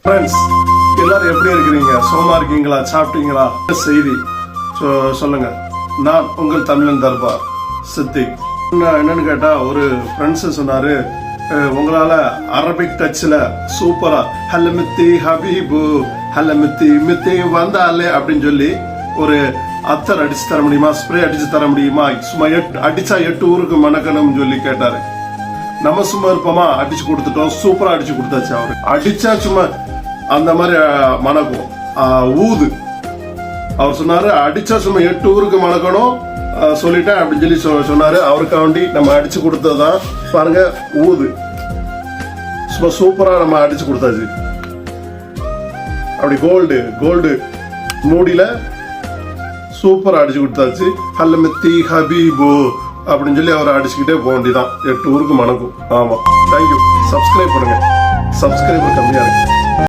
Friends, எல்லாரும் எப்படி இருக்கிறீங்க? சோமா இருக்கீங்களா? சாப்பிட்டீங்களா? செய்தி சொல்லுங்க. நான் உங்கள் தமிழன் தர்பார் சித்திக். என்னன்னு கேட்டா, ஒரு ஃப்ரெண்ட்ஸ் சொன்னாரு, உங்களால அரபிக் டச்ல சூப்பரா ஹல்லமித்தி ஹபீபு ஹல்லமித்தி மித்தி வந்தாலே அப்படின்னு சொல்லி ஒரு அத்தர் அடிச்சு தர முடியுமா, ஸ்ப்ரே அடிச்சு தர முடியுமா, சும்மா அடிச்சா 8 ஊருக்கு மணக்கணும்னு சொல்லி கேட்டாரு. நம்ம சும்மா இருப்போமா, அடிச்சு கொடுத்துட்டோம். சூப்பரா அடிச்சு கொடுத்தாச்சு. அவரு அடிச்சா சும்மா அந்த மாதிரி மணக்கும். ஊது அவர் சொன்னாரு, அடிச்சா சும்மா 8 ஊருக்கு மணக்கணும் சொல்லிட்டேன் அப்படின்னு சொல்லி சொன்னாரு. அவருக்காண்டி நம்ம அடிச்சு கொடுத்ததுதான் பாருங்க. ஊது சும்மா சூப்பரா நம்ம அடிச்சு கொடுத்தாச்சு. அப்படி கோல்டு மூடியில சூப்பரா அடிச்சு கொடுத்தாச்சு. ஹல்லமித்தி ஹபீபு அப்படின்னு சொல்லி அவரை அடிச்சுக்கிட்டே போக வேண்டியதான். 8 ஊருக்கு மணக்கும். ஆமா, தேங்க்யூ. சப்ஸ்கிரைப் பண்ணுங்க. சப்ஸ்கிரைபர் கம்மியா இருக்கு.